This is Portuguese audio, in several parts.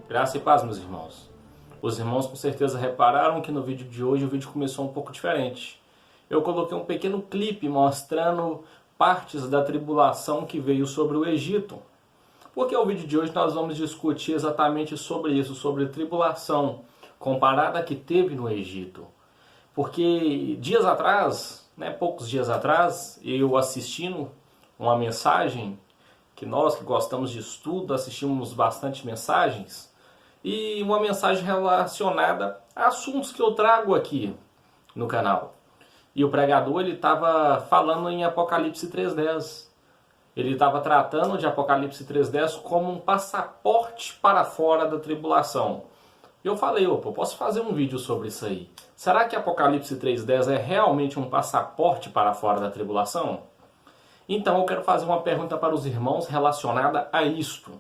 Graça e paz, meus irmãos. Os irmãos com certeza repararam que no vídeo de hoje o vídeo começou um pouco diferente. Eu coloquei um pequeno clipe mostrando partes da tribulação que veio sobre o Egito. Porque o vídeo de hoje nós vamos discutir exatamente sobre isso, sobre a tribulação comparada à que teve no Egito. Porque dias atrás, poucos dias atrás, eu assistindo uma mensagem, que nós que gostamos de estudo assistimos bastante mensagens, e uma mensagem relacionada a assuntos que eu trago aqui no canal. E o pregador ele estava falando em Apocalipse 3:10. Ele estava tratando de Apocalipse 3:10 como um passaporte para fora da tribulação. Eu falei, eu posso fazer um vídeo sobre isso aí. Será que Apocalipse 3:10 é realmente um passaporte para fora da tribulação? Então eu quero fazer uma pergunta para os irmãos relacionada a isto.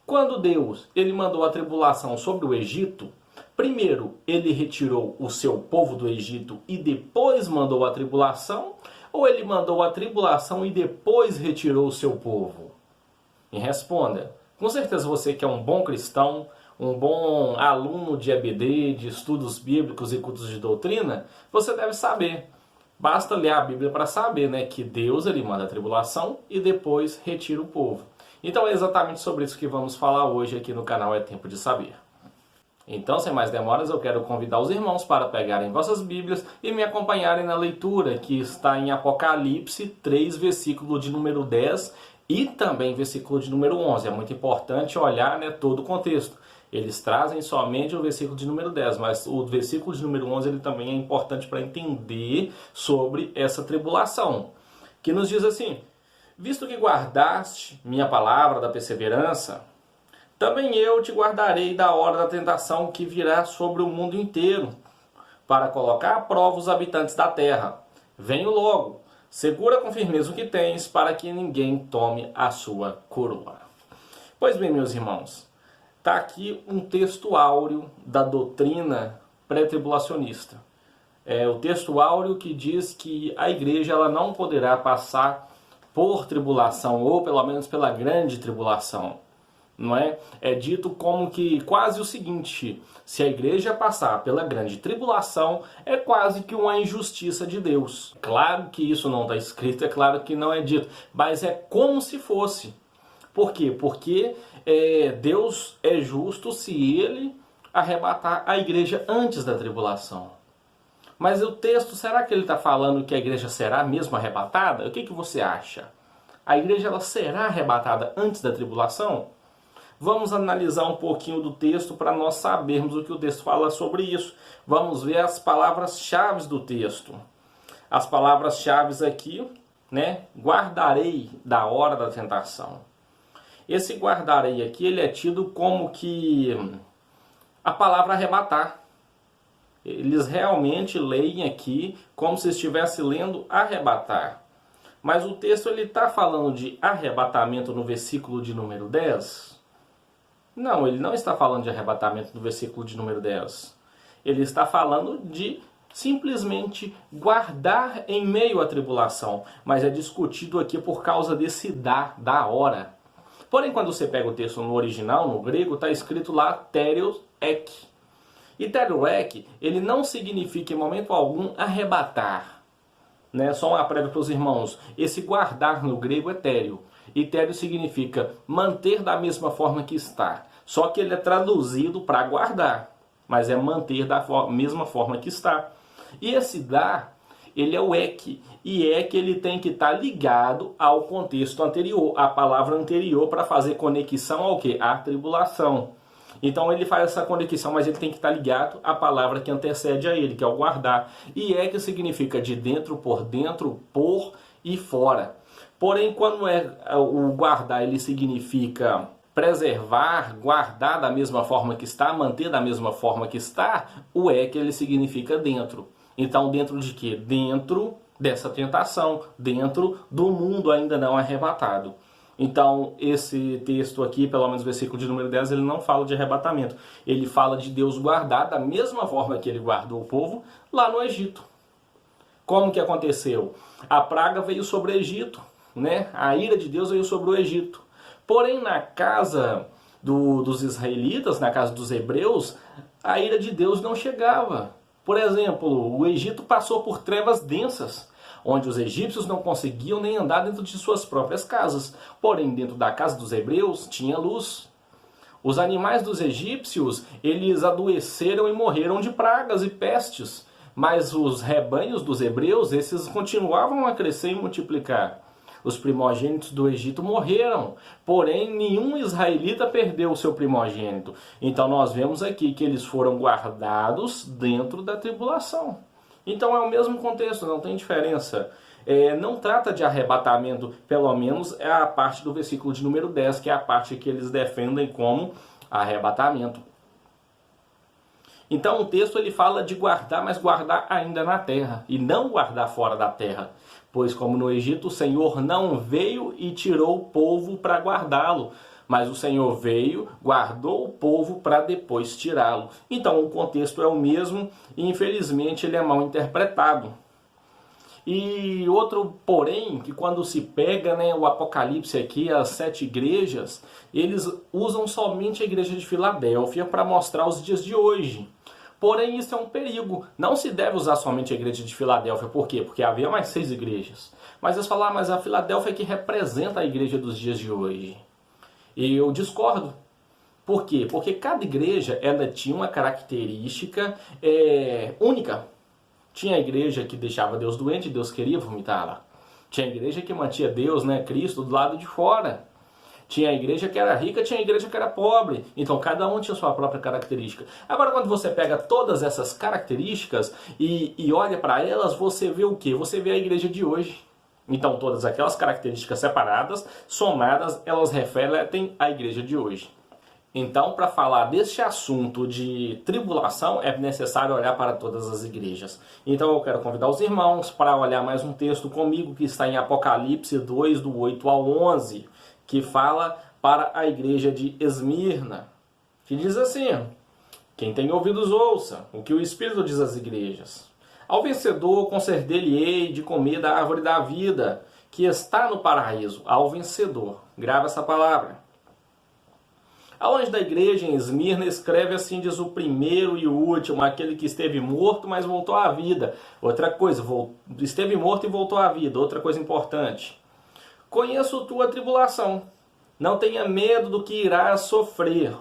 Quando Deus ele mandou a tribulação sobre o Egito, primeiro ele retirou o seu povo do Egito e depois mandou a tribulação? Ou ele mandou a tribulação e depois retirou o seu povo? Me responda. Com certeza você que é um bom cristão, um bom aluno de EBD, de estudos bíblicos e cultos de doutrina, você deve saber. Basta ler a Bíblia para saber, que Deus ele manda a tribulação e depois retira o povo. Então é exatamente sobre isso que vamos falar hoje aqui no canal É Tempo de Saber. Então, sem mais demoras, eu quero convidar os irmãos para pegarem vossas Bíblias e me acompanharem na leitura que está em Apocalipse 3, versículo de número 10 e também versículo de número 11. É muito importante olhar todo o contexto. Eles trazem somente o versículo de número 10, mas o versículo de número 11 ele também é importante para entender sobre essa tribulação. Que nos diz assim: visto que guardaste minha palavra da perseverança, também eu te guardarei da hora da tentação que virá sobre o mundo inteiro, para colocar à prova os habitantes da terra. Venho logo, segura com firmeza o que tens, para que ninguém tome a sua coroa. Pois bem, meus irmãos, está aqui um texto áureo da doutrina pré-tribulacionista. É o texto áureo que diz que a igreja ela não poderá passar por tribulação, ou pelo menos pela grande tribulação. Não é? É dito como que quase o seguinte: se a igreja passar pela grande tribulação, é quase que uma injustiça de Deus. Claro que isso não está escrito, é claro que não é dito, mas é como se fosse. Por quê? Porque Deus é justo se ele arrebatar a igreja antes da tribulação. Mas o texto, será que ele está falando que a igreja será mesmo arrebatada? O que você acha? A igreja ela será arrebatada antes da tribulação? Vamos analisar um pouquinho do texto para nós sabermos o que o texto fala sobre isso. Vamos ver as palavras-chave do texto. As palavras-chave aqui, guardarei da hora da tentação. Esse guardarei aqui, ele é tido como que a palavra arrebatar. Eles realmente leem aqui como se estivesse lendo arrebatar. Mas o texto ele está falando de arrebatamento no versículo de número 10? Não, ele não está falando de arrebatamento no versículo de número 10. Ele está falando de simplesmente guardar em meio à tribulação. Mas é discutido aqui por causa desse da hora. Porém, quando você pega o texto no original, no grego, está escrito lá Tereos ek. E Tereos ek, ele não significa em momento algum arrebatar. Só uma prévia para os irmãos. Esse guardar no grego é téreo. E téreo significa manter da mesma forma que está. Só que ele é traduzido para guardar. Mas é manter da mesma forma que está. E esse dar, ele é o ek. E ek ele tem que estar ligado ao contexto anterior. A palavra anterior para fazer conexão ao quê? À tribulação. Então ele faz essa conexão, mas ele tem que estar ligado à palavra que antecede a ele, que é o guardar. E ek significa de dentro, por e fora. Porém, quando o guardar, ele significa preservar, guardar da mesma forma que está, manter da mesma forma que está, o ek ele significa dentro. Então, dentro de quê? Dentro dessa tentação, dentro do mundo ainda não arrebatado. Então, esse texto aqui, pelo menos o versículo de número 10, ele não fala de arrebatamento. Ele fala de Deus guardar da mesma forma que ele guardou o povo lá no Egito. Como que aconteceu? A praga veio sobre o Egito. A ira de Deus veio sobre o Egito. Porém, na casa dos israelitas, na casa dos hebreus, a ira de Deus não chegava. Por exemplo, o Egito passou por trevas densas, onde os egípcios não conseguiam nem andar dentro de suas próprias casas. Porém, dentro da casa dos hebreus tinha luz. Os animais dos egípcios, eles adoeceram e morreram de pragas e pestes. Mas os rebanhos dos hebreus, esses continuavam a crescer e multiplicar. Os primogênitos do Egito morreram, porém nenhum israelita perdeu o seu primogênito. Então nós vemos aqui que eles foram guardados dentro da tribulação. Então é o mesmo contexto, não tem diferença. Não trata de arrebatamento, pelo menos é a parte do versículo de número 10, que é a parte que eles defendem como arrebatamento. Então o texto ele fala de guardar, mas guardar ainda na terra, e não guardar fora da terra. Pois como no Egito o Senhor não veio e tirou o povo para guardá-lo, mas o Senhor veio, guardou o povo para depois tirá-lo. Então o contexto é o mesmo e infelizmente ele é mal interpretado. E outro porém, que quando se pega o Apocalipse aqui, as 7 igrejas, eles usam somente a igreja de Filadélfia para mostrar os dias de hoje. Porém, isso é um perigo. Não se deve usar somente a igreja de Filadélfia. Por quê? Porque havia mais 6 igrejas. Mas eles falam, mas a Filadélfia é que representa a igreja dos dias de hoje. E eu discordo. Por quê? Porque cada igreja ela tinha uma característica única. Tinha a igreja que deixava Deus doente e Deus queria vomitá-la. Tinha a igreja que mantinha Deus, Cristo, do lado de fora. Tinha a igreja que era rica, tinha a igreja que era pobre. Então cada um tinha sua própria característica. Agora quando você pega todas essas características e olha para elas, você vê o quê? Você vê a igreja de hoje. Então todas aquelas características separadas, somadas, elas refletem a igreja de hoje. Então, para falar deste assunto de tribulação, é necessário olhar para todas as igrejas. Então eu quero convidar os irmãos para olhar mais um texto comigo que está em Apocalipse 2, do 8 ao 11, que fala para a igreja de Esmirna, que diz assim: quem tem ouvidos ouça o que o Espírito diz às igrejas. Ao vencedor conceder-lhe-ei de comer da árvore da vida, que está no paraíso. Ao vencedor. Grava essa palavra. Ao anjo da igreja em Esmirna escreve assim, diz o primeiro e o último, aquele que esteve morto, mas voltou à vida. Outra coisa, esteve morto e voltou à vida. Outra coisa importante. Conheço tua tribulação. Não tenha medo do que irás sofrer.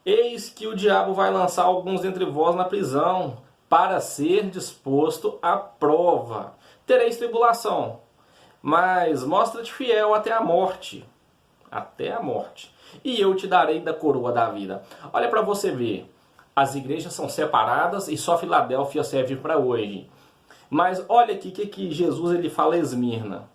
Eis que o diabo vai lançar alguns dentre vós na prisão, para ser disposto à prova. Tereis tribulação, mas mostra-te fiel até a morte. Até a morte. E eu te darei da coroa da vida. Olha para você ver. As igrejas são separadas e só Filadélfia serve para hoje. Mas olha aqui o que Jesus ele fala a Esmirna.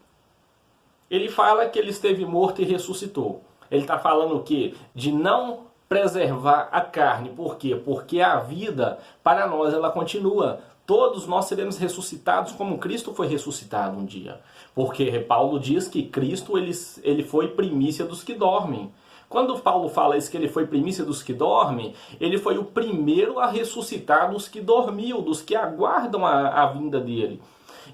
Ele fala que ele esteve morto e ressuscitou. Ele está falando o quê? De não preservar a carne. Por quê? Porque a vida, para nós, ela continua. Todos nós seremos ressuscitados como Cristo foi ressuscitado um dia. Porque Paulo diz que Cristo ele foi primícia dos que dormem. Quando Paulo fala isso, que ele foi primícia dos que dormem, ele foi o primeiro a ressuscitar dos que dormiam, dos que aguardam a vinda dele.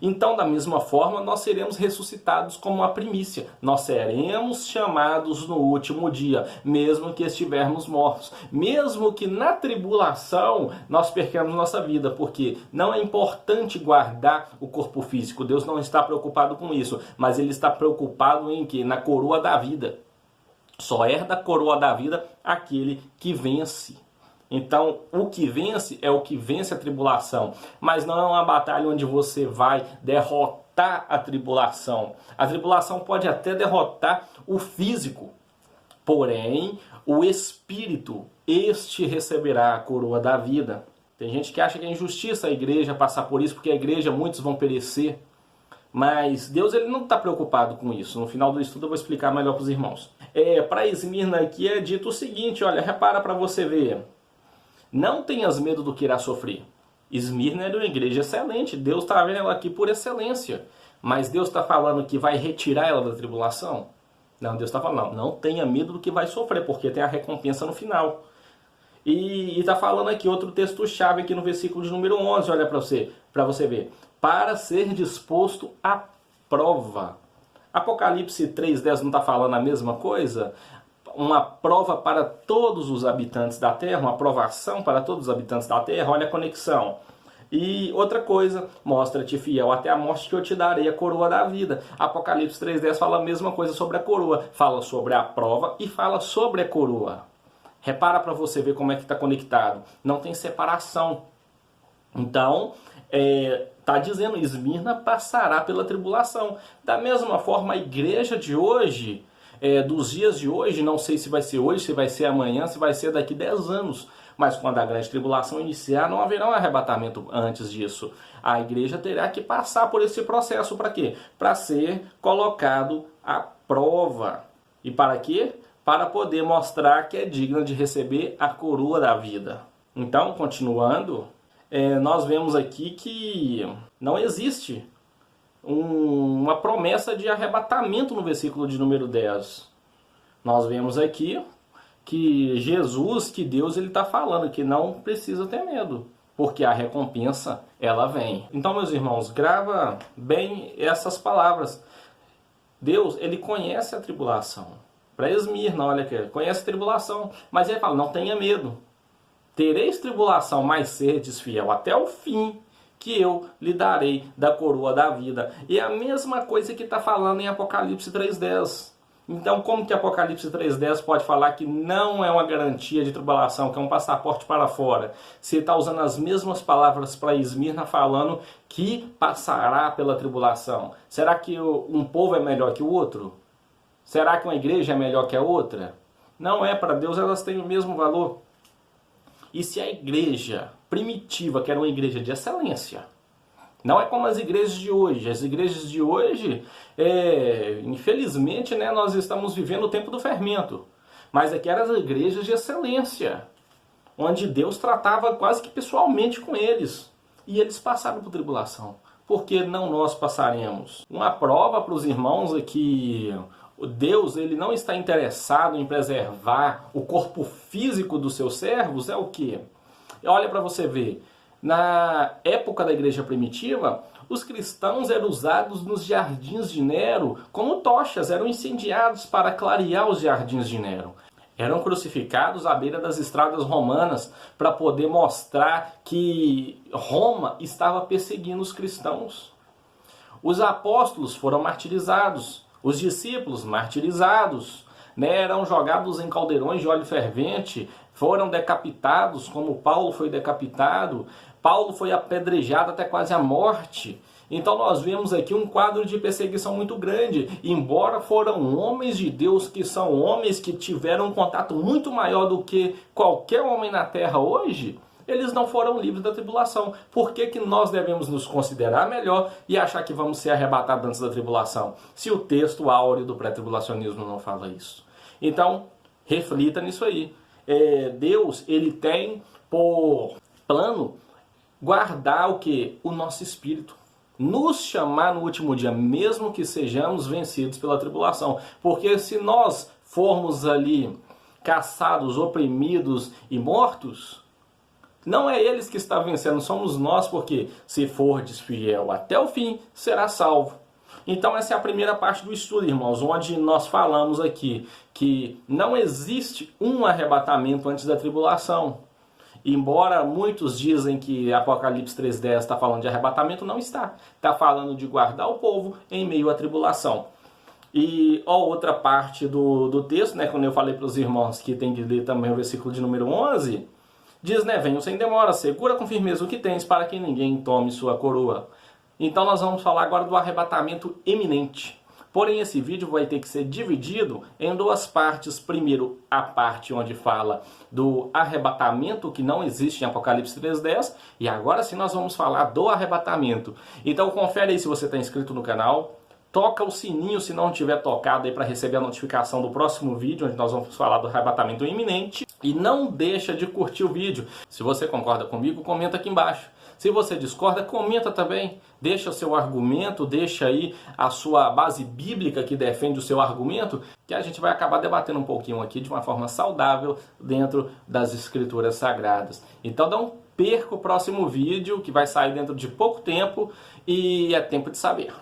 Então, da mesma forma, nós seremos ressuscitados como a primícia. Nós seremos chamados no último dia, mesmo que estivermos mortos. Mesmo que na tribulação nós percamos nossa vida, porque não é importante guardar o corpo físico. Deus não está preocupado com isso, mas Ele está preocupado em quê? Na coroa da vida. Só herda a coroa da vida aquele que vence. Então, o que vence é o que vence a tribulação. Mas não é uma batalha onde você vai derrotar a tribulação. A tribulação pode até derrotar o físico. Porém, o espírito, este receberá a coroa da vida. Tem gente que acha que é injustiça a igreja passar por isso, porque a igreja muitos vão perecer. Mas Deus ele não está preocupado com isso. No final do estudo eu vou explicar melhor para os irmãos. Para Esmirna aqui é dito o seguinte, olha, repara para você ver. Não tenhas medo do que irá sofrer. Esmirna era uma igreja excelente. Deus está vendo ela aqui por excelência. Mas Deus está falando que vai retirar ela da tribulação? Não, Deus está falando, não tenha medo do que vai sofrer, porque tem a recompensa no final. E está falando aqui outro texto-chave aqui no versículo de número 11, olha para você ver. Para ser disposto à prova. Apocalipse 3:10 não está falando a mesma coisa? uma prova para todos os habitantes da Terra, uma aprovação para todos os habitantes da Terra. Olha a conexão. E outra coisa, mostra-te fiel até a morte que eu te darei a coroa da vida. Apocalipse 3:10 fala a mesma coisa sobre a coroa. Fala sobre a prova e fala sobre a coroa. Repara para você ver como é que está conectado. Não tem separação. Então, está dizendo, Esmirna passará pela tribulação. Da mesma forma, a igreja de hoje, dos dias de hoje, não sei se vai ser hoje, se vai ser amanhã, se vai ser daqui 10 anos. Mas quando a grande tribulação iniciar, não haverá um arrebatamento antes disso. A igreja terá que passar por esse processo. Para quê? Para ser colocado à prova. E para quê? Para poder mostrar que é digna de receber a coroa da vida. Então, continuando, nós vemos aqui que não existe uma promessa de arrebatamento no versículo de número 10. Nós vemos aqui que Jesus, que Deus, ele está falando que não precisa ter medo, porque a recompensa, ela vem. Então, meus irmãos, grava bem essas palavras. Deus, ele conhece a tribulação. Para Esmirna, olha aqui, conhece a tribulação, mas ele fala, não tenha medo. Tereis tribulação, mas serdes fiel até o fim, que eu lhe darei da coroa da vida. E é a mesma coisa que está falando em Apocalipse 3:10. Então, como que Apocalipse 3:10 pode falar que não é uma garantia de tribulação, que é um passaporte para fora? Se está usando as mesmas palavras para Esmirna, falando que passará pela tribulação. Será que um povo é melhor que o outro? Será que uma igreja é melhor que a outra? Não é, para Deus elas têm o mesmo valor. E se a igreja primitiva, que era uma igreja de excelência, não é como as igrejas de hoje. As igrejas de hoje, infelizmente, nós estamos vivendo o tempo do fermento. Mas aqui eram as igrejas de excelência, onde Deus tratava quase que pessoalmente com eles. E eles passaram por tribulação. Por que não nós passaremos? Uma prova para os irmãos é que Deus, ele não está interessado em preservar o corpo físico dos seus servos. É o quê? Olha para você ver. Na época da igreja primitiva, os cristãos eram usados nos jardins de Nero como tochas, eram incendiados para clarear os jardins de Nero. Eram crucificados à beira das estradas romanas para poder mostrar que Roma estava perseguindo os cristãos. Os apóstolos foram martirizados, os discípulos martirizados, eram jogados em caldeirões de óleo fervente, foram decapitados, como Paulo foi decapitado. Paulo foi apedrejado até quase a morte. Então nós vemos aqui um quadro de perseguição muito grande. Embora foram homens de Deus, que são homens que tiveram um contato muito maior do que qualquer homem na terra hoje, eles não foram livres da tribulação. Por que que nós devemos nos considerar melhor e achar que vamos ser arrebatados antes da tribulação? Se o texto áureo do pré-tribulacionismo não fala isso. Então, reflita nisso aí. Deus, ele tem por plano guardar o que? O nosso espírito. Nos chamar no último dia, mesmo que sejamos vencidos pela tribulação. Porque se nós formos ali caçados, oprimidos e mortos, não é eles que estão vencendo, somos nós, porque se fordes fiel até o fim, será salvo. Então essa é a primeira parte do estudo, irmãos, onde nós falamos aqui que não existe um arrebatamento antes da tribulação. Embora muitos dizem que Apocalipse 3:10 está falando de arrebatamento, não está. Está falando de guardar o povo em meio à tribulação. E outra parte do texto, quando eu falei para os irmãos que tem que ler também o versículo de número 11, diz, venham sem demora, segura com firmeza o que tens, para que ninguém tome sua coroa. Então nós vamos falar agora do arrebatamento iminente. Porém, esse vídeo vai ter que ser dividido em duas partes. Primeiro, a parte onde fala do arrebatamento, que não existe em Apocalipse 3:10. E agora sim nós vamos falar do arrebatamento. Então confere aí se você está inscrito no canal. Toca o sininho se não tiver tocado aí para receber a notificação do próximo vídeo, onde nós vamos falar do arrebatamento iminente. E não deixa de curtir o vídeo. Se você concorda comigo, comenta aqui embaixo. Se você discorda, comenta também. Deixa o seu argumento, deixa aí a sua base bíblica que defende o seu argumento, que a gente vai acabar debatendo um pouquinho aqui de uma forma saudável dentro das escrituras sagradas. Então não perca o próximo vídeo, que vai sair dentro de pouco tempo, e é tempo de saber.